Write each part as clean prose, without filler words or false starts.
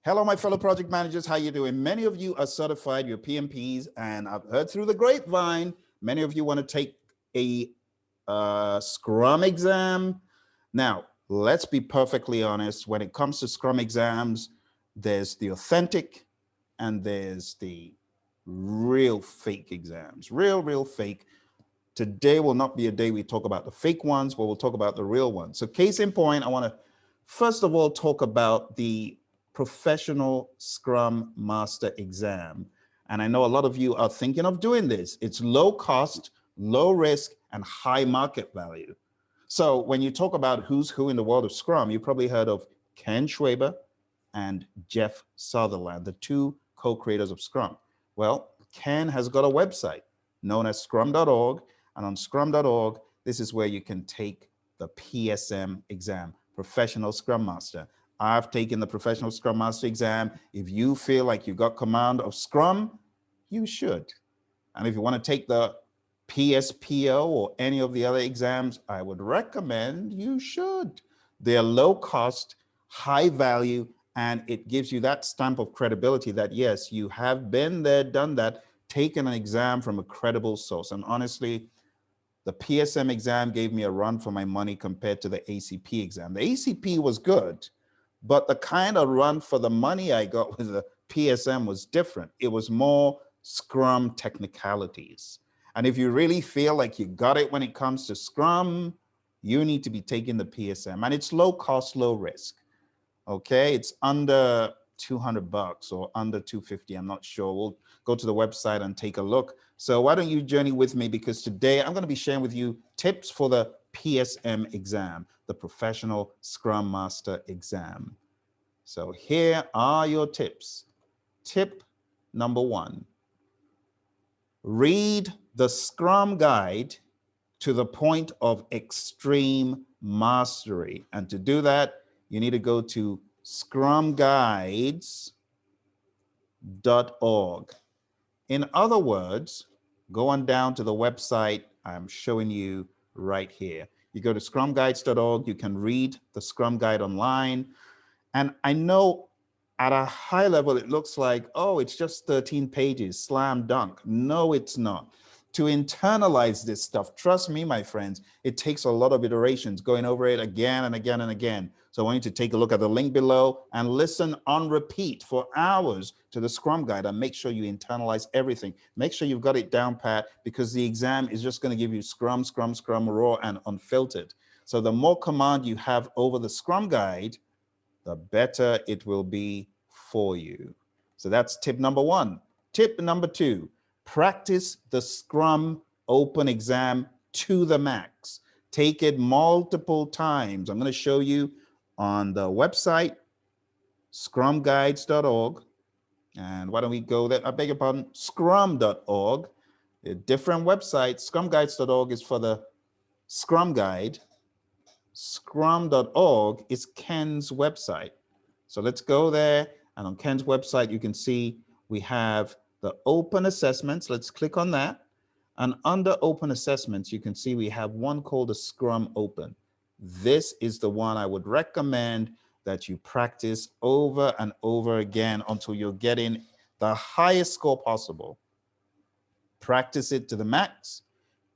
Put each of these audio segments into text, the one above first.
Hello, my fellow project managers. How you doing? Many of you are certified, you're PMPs, and I've heard through the grapevine, many of you want to take a Scrum exam. Now, let's be perfectly honest. When it comes to Scrum exams, there's the authentic and there's the real fake exams. Real fake. Today will not be a day we talk about the fake ones, but we'll talk about the real ones. So case in point, I want to first of all talk about the Professional Scrum Master exam. And I know a lot of you are thinking of doing this. It's low cost, low risk, and high market value. So when you talk about who's who in the world of Scrum, you probably heard of Ken Schwaber and Jeff Sutherland, the two co-creators of Scrum. Well, Ken has got a website known as scrum.org. And on scrum.org, this is where you can take the PSM exam, Professional Scrum Master. I've taken the Professional Scrum Master exam. If you feel like you've got command of Scrum, you should. And if you want to take the PSPO or any of the other exams, I would recommend you should. They're low cost, high value, and it gives you that stamp of credibility that, yes, you have been there, done that, taken an exam from a credible source. And honestly, the PSM exam gave me a run for my money compared to the ACP exam. The ACP was good, but the kind of run for the money I got with the PSM was different. It was more Scrum technicalities. And if you really feel like you got it when it comes to Scrum, you need to be taking the PSM. And it's low cost, low risk. Okay, it's under $200 or under $250. I'm not sure. We'll go to the website and take a look. So why don't you journey with me, because today I'm going to be sharing with you tips for the PSM exam, the Professional Scrum Master exam. So here are your tips. Tip number 1, read the Scrum Guide to the point of extreme mastery. And to do that, you need to go to scrumguides.org. In other words, go on down to the website I'm showing you right here. You go to scrumguides.org, you can read the Scrum Guide online. And I know at a high level, it looks like, oh, it's just 13 pages, slam dunk. No, it's not. To internalize this stuff, trust me, my friends, it takes a lot of iterations, going over it again and again and again. So I want you to take a look at the link below and listen on repeat for hours to the Scrum Guide and make sure you internalize everything. Make sure you've got it down pat, because the exam is just going to give you Scrum, Scrum, Scrum, raw and unfiltered. So the more command you have over the Scrum Guide, the better it will be for you. So that's tip number 1. Tip number 2, practice the Scrum Open exam to the max. Take it multiple times. I'm going to show you on the website, scrumguides.org. And why don't we go there? I beg your pardon, scrum.org. A different website. Scrumguides.org is for the Scrum Guide. Scrum.org is Ken's website. So let's go there. And on Ken's website, you can see we have the open assessments. Let's click on that. And under open assessments, you can see we have one called the Scrum Open. This is the one I would recommend that you practice over and over again until you're getting the highest score possible. Practice it to the max.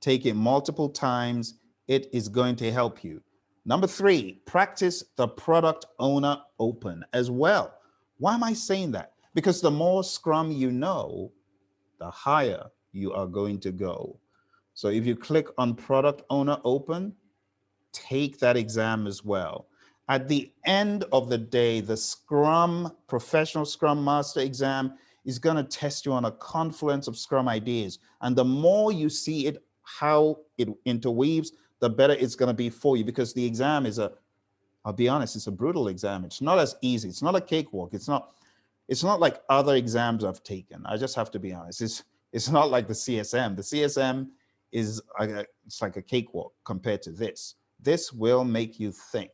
Take it multiple times. It is going to help you. Number 3, practice the Product Owner Open as well. Why am I saying that? Because the more Scrum you know, the higher you are going to go. So if you click on Product Owner Open, take that exam as well. At the end of the day, the Scrum Professional Scrum Master exam is going to test you on a confluence of Scrum ideas. And the more you see it, how it interweaves, the better it's going to be for you, because the exam is I'll be honest, it's a brutal exam. It's not as easy. It's not a cakewalk. It's not like other exams I've taken. I just have to be honest. It's not like the CSM. The CSM is it's like a cakewalk compared to this. This will make you think.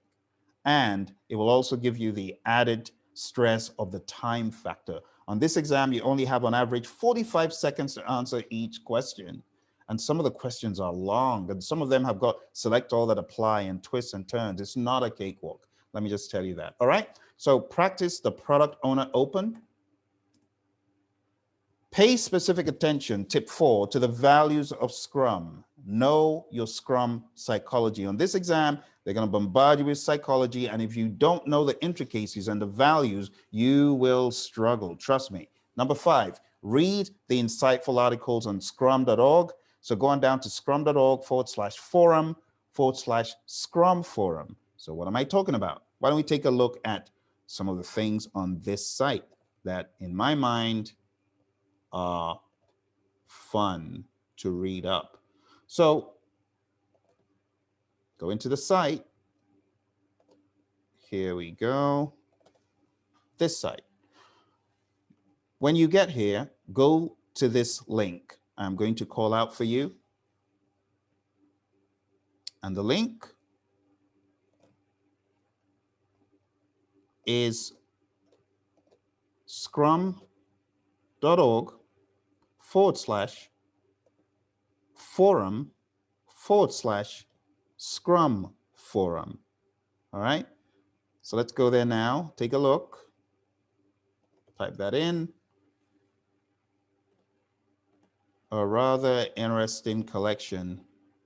And it will also give you the added stress of the time factor. On this exam, you only have on average 45 seconds to answer each question. And some of the questions are long, and some of them have got select all that apply and twists and turns. It's not a cakewalk. Let me just tell you that. All right. So practice the product owner open. Pay specific attention, tip 4, to the values of Scrum. Know your Scrum psychology. On this exam, they're going to bombard you with psychology, and if you don't know the intricacies and the values, you will struggle. Trust me. Number 5, read the insightful articles on scrum.org. So go on down to scrum.org/forum/Scrum Forum. So what am I talking about? Why don't we take a look at some of the things on this site that, in my mind, are fun to read up. So go into the site. Here we go. This site. When you get here, go to this link. I'm going to call out for you. And the link is scrum.org/forum/Scrum Forum. All right. So let's go there now. Take a look. Type that in. A rather interesting collection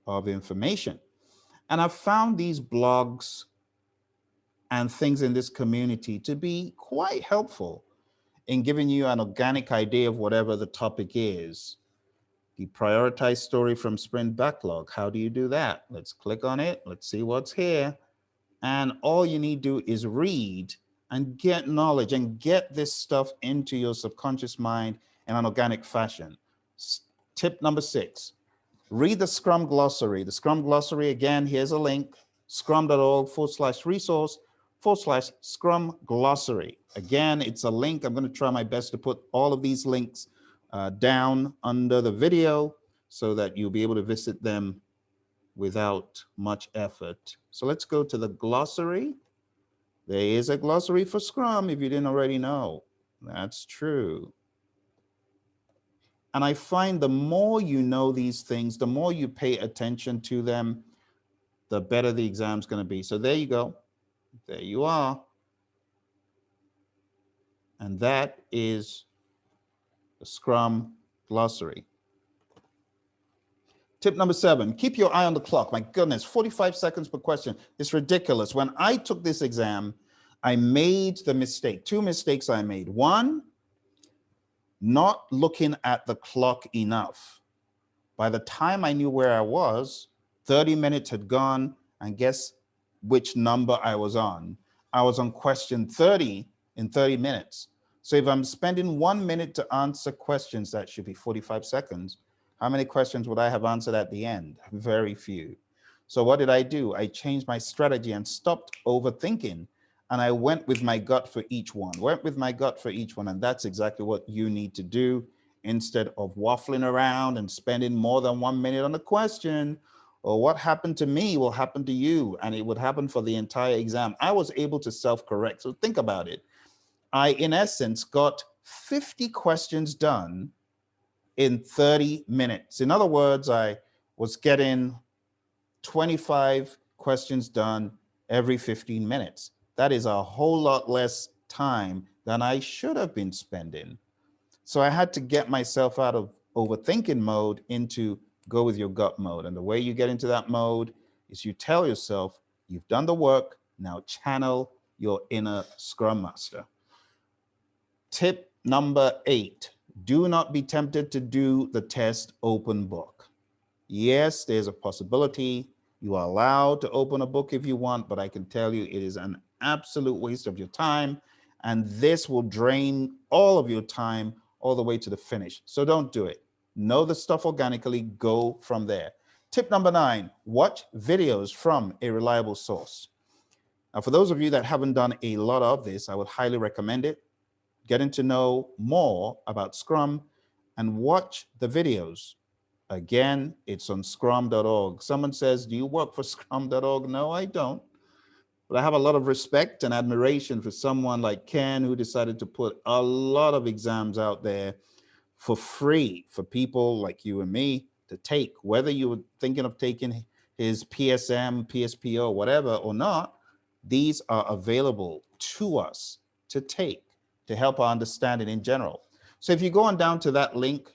of information. And I've found these blogs and things in this community to be quite helpful in giving you an organic idea of whatever the topic is. The prioritized story from sprint backlog. How do you do that? Let's click on it. Let's see what's here. And all you need to do is read and get knowledge and get this stuff into your subconscious mind in an organic fashion. Tip number 6, read the Scrum Glossary. The Scrum Glossary, again, here's a link, scrum.org/resource/Scrum Glossary. Again, it's a link. I'm going to try my best to put all of these links down under the video so that you'll be able to visit them without much effort. So let's go to the glossary. There is a glossary for Scrum if you didn't already know. That's true. And I find the more you know these things, the more you pay attention to them, the better the exam's going to be. So there you go. There you are. And that is the Scrum Glossary. Tip number 7, keep your eye on the clock. My goodness, 45 seconds per question. It's ridiculous. When I took this exam, I made the mistake. 2 mistakes I made. 1, not looking at the clock enough. By the time I knew where I was, 30 minutes had gone, and guess which number I was on? I was on question 30 in 30 minutes. So if I'm spending 1 minute to answer questions, that should be 45 seconds. How many questions would I have answered at the end? Very few. So what did I do? I changed my strategy and stopped overthinking. And I went with my gut for each one, And that's exactly what you need to do instead of waffling around and spending more than 1 minute on a question. Or what happened to me will happen to you, and it would happen for the entire exam. I was able to self-correct. So think about it. I, in essence, got 50 questions done in 30 minutes. In other words, I was getting 25 questions done every 15 minutes. That is a whole lot less time than I should have been spending. So I had to get myself out of overthinking mode into go with your gut mode. And the way you get into that mode is you tell yourself, you've done the work, now channel your inner Scrum Master. Tip number 8, do not be tempted to do the test open book. Yes, there's a possibility. You are allowed to open a book if you want, but I can tell you it is an absolute waste of your time. And this will drain all of your time all the way to the finish. So don't do it. Know the stuff organically, go from there. Tip number 9, watch videos from a reliable source. Now, for those of you that haven't done a lot of this, I would highly recommend it. Getting to know more about Scrum and watch the videos. Again, it's on scrum.org. Someone says, do you work for scrum.org? No, I don't. But I have a lot of respect and admiration for someone like Ken, who decided to put a lot of exams out there for free for people like you and me to take, whether you were thinking of taking his PSM, PSPO, whatever or not. these are available to us to take to help our understanding in general. So if you go on down to that link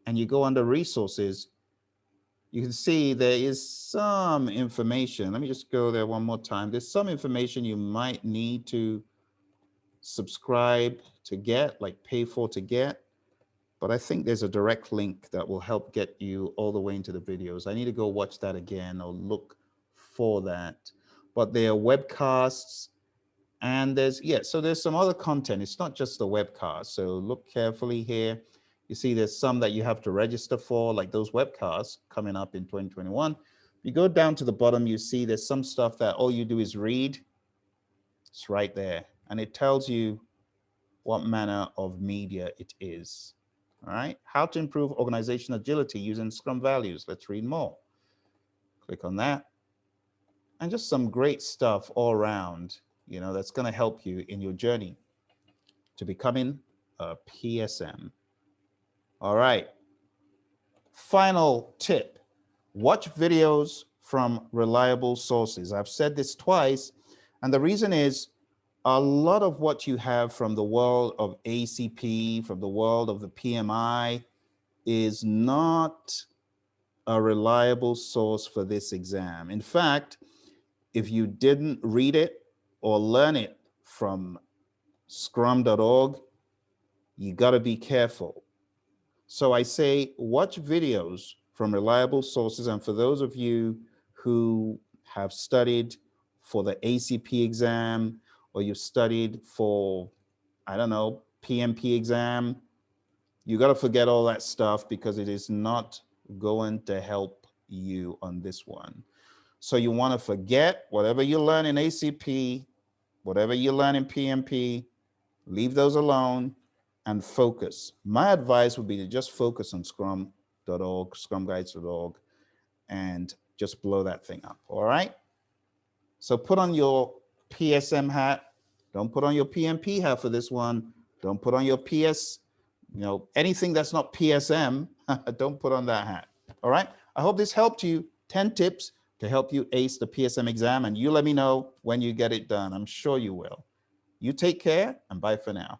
and you go under resources, you can see there is some information. Let me just go there one more time. There's some information you might need to subscribe to get, like pay for to get. But I think there's a direct link that will help get you all the way into the videos. I need to go watch that again or look for that. But there are webcasts and so there's some other content. It's not just the webcast. So look carefully here. You see there's some that you have to register for, like those webcasts coming up in 2021. You go down to the bottom, you see there's some stuff that all you do is read. It's right there. And it tells you what manner of media it is. All right. How to improve organizational agility using Scrum values. Let's read more. Click on that. And just some great stuff all around, that's going to help you in your journey to becoming a PSM. All right. Final tip. Watch videos from reliable sources. I've said this twice, and the reason is a lot of what you have from the world of ACP, from the world of the PMI, is not a reliable source for this exam. In fact, if you didn't read it or learn it from scrum.org, you got to be careful. So I say watch videos from reliable sources. And for those of you who have studied for the ACP exam, or you've studied for, I don't know, PMP exam, you got to forget all that stuff because it is not going to help you on this one. So you want to forget whatever you learn in ACP, whatever you learn in PMP, leave those alone and focus. My advice would be to just focus on scrum.org, scrumguides.org, and just blow that thing up, all right? So put on your PSM hat. Don't put on your PMP hat for this one. Don't put on your PS, anything that's not PSM, don't put on that hat, all right? I hope this helped you. 10 tips to help you ace the PSM exam, and you let me know when you get it done. I'm sure you will. You take care, and bye for now.